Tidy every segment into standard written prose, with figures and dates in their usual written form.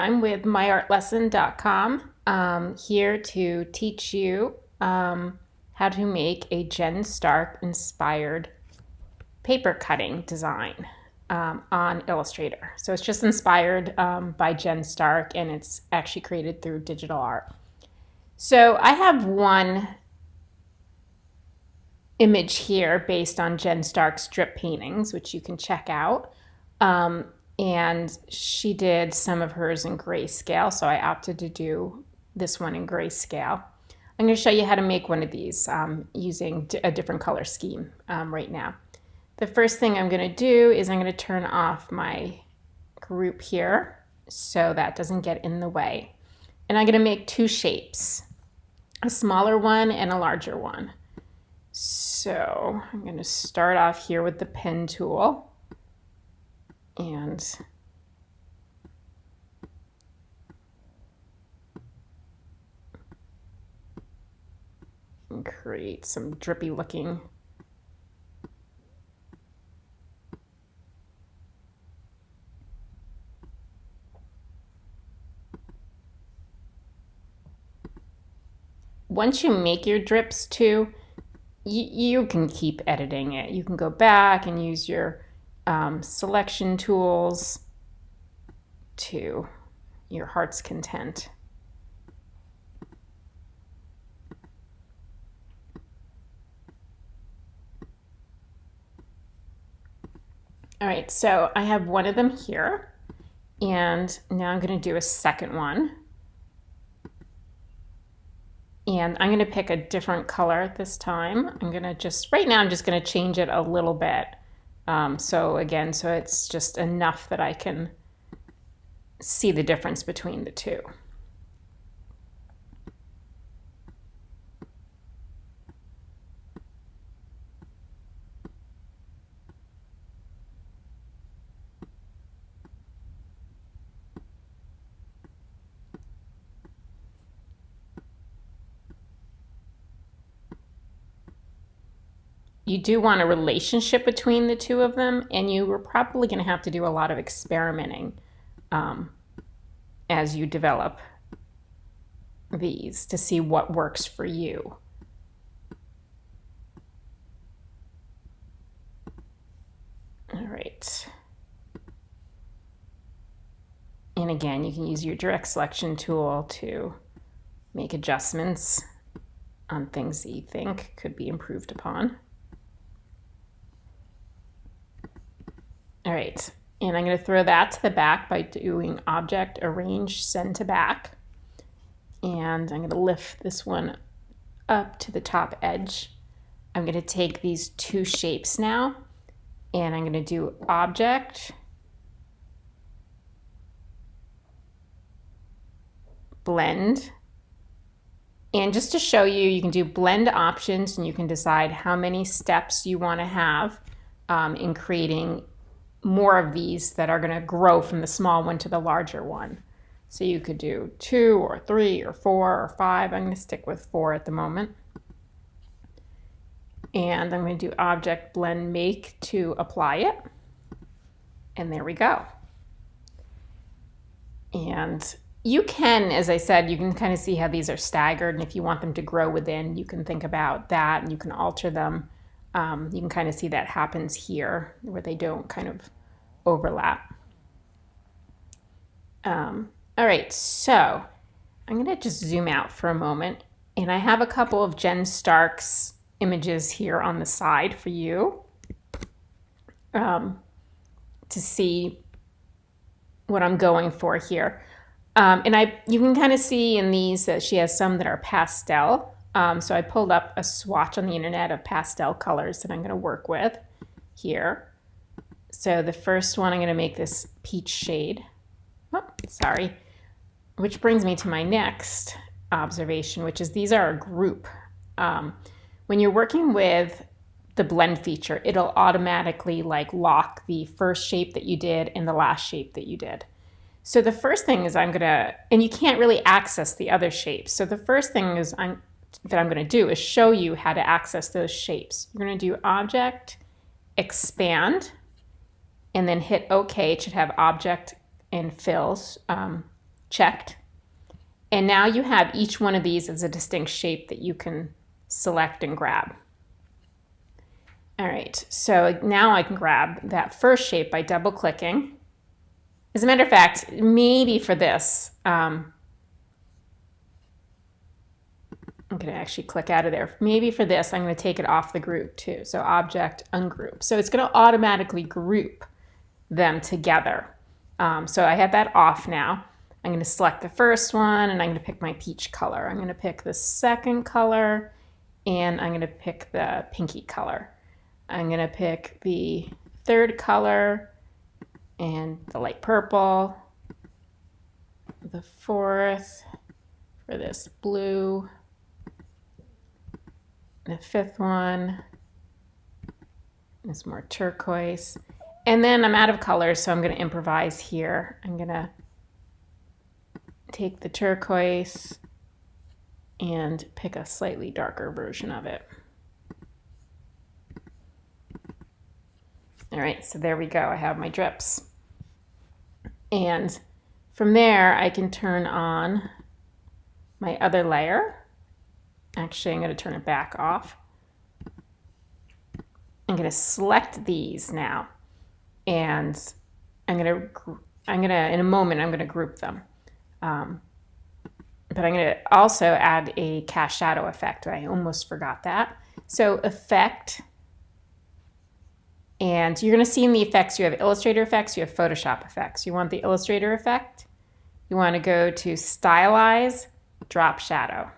I'm with myartlesson.com, here to teach you how to make a Jen Stark inspired paper cutting design on Illustrator. So it's just inspired by Jen Stark, and it's actually created through digital art. So I have one image here based on Jen Stark's drip paintings, which you can check out. And she did some of hers in grayscale, so I opted to do this one in grayscale. I'm going to show you how to make one of these using a different color scheme right now. The first thing I'm going to do is I'm going to turn off my group here so that doesn't get in the way. And I'm going to make two shapes, a smaller one and a larger one. So I'm going to start off here with the pen tool and create some drippy looking once you make your drips too, you can keep editing it. You can go back and use your selection tools to your heart's content. All right, so I have one of them here, and now I'm going to do a second one. And I'm going to pick a different color this time. Right now I'm just going to change it a little bit. So it's just enough that I can see the difference between the two. You do want a relationship between the two of them, and you are probably going to have to do a lot of experimenting as you develop these to see what works for you. All right. And again, you can use your direct selection tool to make adjustments on things that you think could be improved upon. All right, and I'm going to throw that to the back by doing Object, Arrange, Send to Back. And I'm going to lift this one up to the top edge. I'm going to take these two shapes now, and I'm going to do Object, Blend. And just to show you, you can do blend options, and you can decide how many steps you want to have in creating more of these that are going to grow from the small one to the larger one. So you could do 2 or 3 or 4 or 5. I'm going to stick with 4 at the moment. And I'm going to do Object, Blend, Make to apply it. And there we go. And you can, as I said, you can kind of see how these are staggered. And if you want them to grow within, you can think about that and you can alter them. You can kind of see that happens here where they don't kind of overlap. All right, so I'm going to just zoom out for a moment. And I have a couple of Jen Stark's images here on the side for you to see what I'm going for here. You can kind of see in these that she has some that are pastel. So I pulled up a swatch on the internet of pastel colors that I'm going to work with here. So the first one, I'm going to make this peach shade. Oh, sorry. Which brings me to my next observation, which is these are a group. When you're working with the blend feature, it'll automatically lock the first shape that you did and the last shape that you did. So the first thing is and you can't really access the other shapes. So the first thing is that I'm going to do is show you how to access those shapes. You're going to do Object, Expand, and then hit OK. It should have Object and Fills checked. And now you have each one of these as a distinct shape that you can select and grab. All right, so now I can grab that first shape by double clicking. As a matter of fact, maybe for this, I'm going to actually click out of there. Maybe for this, I'm going to take it off the group too. So object, ungroup. So it's going to automatically group them together. So I have that off now. I'm going to select the first one and I'm going to pick my peach color. I'm going to pick the second color and I'm going to pick the pinky color. I'm going to pick the third color and the light purple, the fourth for this blue, the fifth one is more turquoise. And then I'm out of colors, so I'm going to improvise here. I'm going to take the turquoise and pick a slightly darker version of it. All right, so there we go. I have my drips. And from there, I can turn on my other layer. Actually, I'm going to turn it back off. I'm going to select these now. And in a moment, I'm going to group them. But I'm going to also add a cast shadow effect. I almost forgot that. So effect. And you're going to see in the effects, you have Illustrator effects, you have Photoshop effects. You want the Illustrator effect. You want to go to Stylize, Drop Shadow.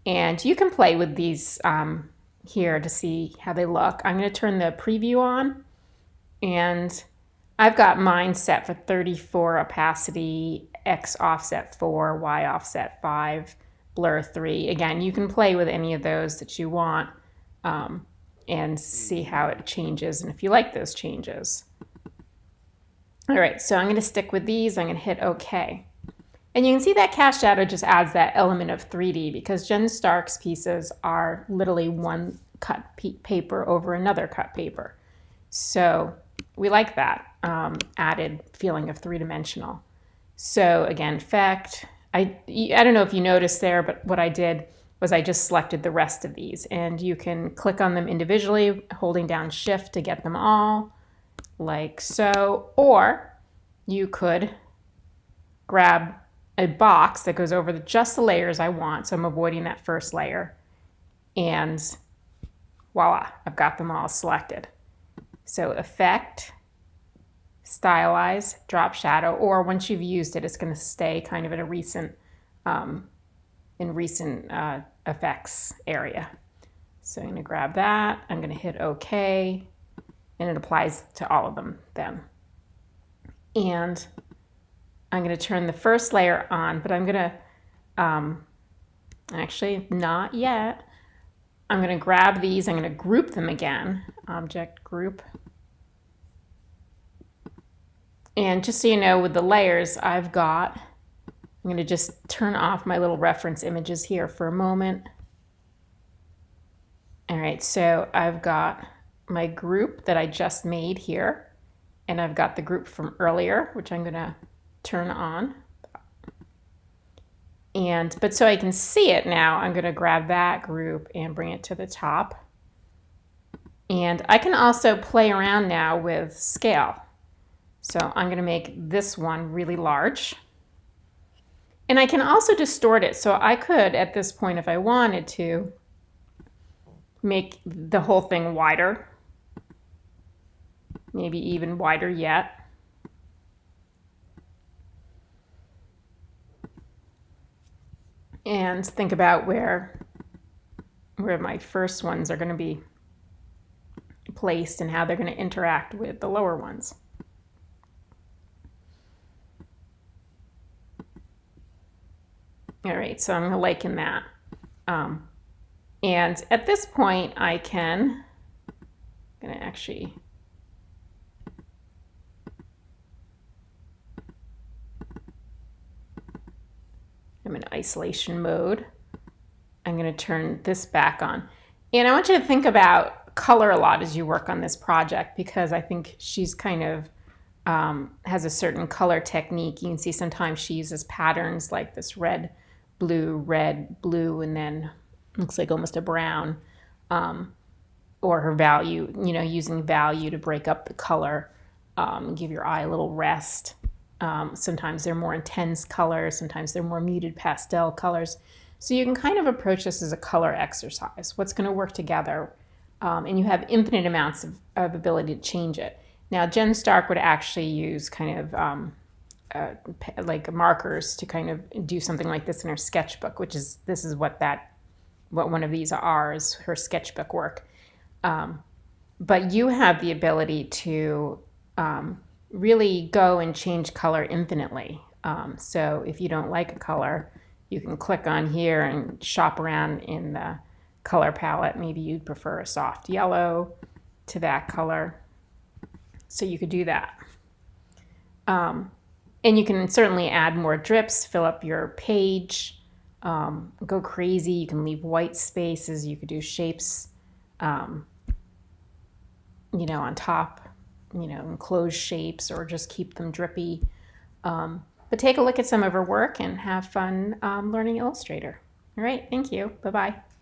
And you can play with these here to see how they look. I'm going to turn the preview on. And I've got mine set for 34 opacity, X offset 4, Y offset 5, blur 3. Again, you can play with any of those that you want. And see how it changes and if you like those changes. All right, so I'm going to stick with these. I'm going to hit OK. And you can see that cast shadow just adds that element of 3D because Jen Stark's pieces are literally one cut paper over another cut paper. So we like that added feeling of three-dimensional. So again, effect. I don't know if you noticed there, but what I did was I just selected the rest of these, and you can click on them individually, holding down Shift to get them all, like so, or you could grab a box that goes over just the layers I want, so I'm avoiding that first layer, and voila, I've got them all selected. So Effect, Stylize, Drop Shadow, or once you've used it, it's going to stay kind of in a recent effects area. So I'm going to grab that. I'm going to hit OK, and it applies to all of them then. And I'm going to turn the first layer on, but I'm going to, actually not yet. I'm going to grab these. I'm going to group them again. Object Group. And just so you know, with the layers I'm going to just turn off my little reference images here for a moment. All right, so I've got my group that I just made here, and I've got the group from earlier, which I'm going to turn on. But so I can see it now, I'm going to grab that group and bring it to the top. And I can also play around now with scale. So I'm going to make this one really large. And I can also distort it. So I could, at this point, if I wanted to, make the whole thing wider. Maybe even wider yet. And think about where my first ones are going to be placed and how they're going to interact with the lower ones. All right, so I'm liking that. And at this point, I'm going to actually I'm in isolation mode. I'm going to turn this back on. And I want you to think about color a lot as you work on this project, because I think she's kind of has a certain color technique. You can see sometimes she uses patterns like this red, blue, and then looks like almost a brown, or her value, using value to break up the color, give your eye a little rest. Sometimes they're more intense colors, sometimes they're more muted pastel colors. So you can kind of approach this as a color exercise. What's going to work together? And you have infinite amounts of ability to change it. Now, Jen Stark would actually use kind of like markers to kind of do something like this in her sketchbook, this is what one of these are, is her sketchbook work. But you have the ability to really go and change color infinitely. So if you don't like a color, you can click on here and shop around in the color palette. Maybe you'd prefer a soft yellow to that color. So you could do that. And you can certainly add more drips, fill up your page, go crazy. You can leave white spaces. You could do shapes, on top, enclosed shapes, or just keep them drippy. But take a look at some of her work and have fun learning Illustrator. All right, thank you. Bye-bye.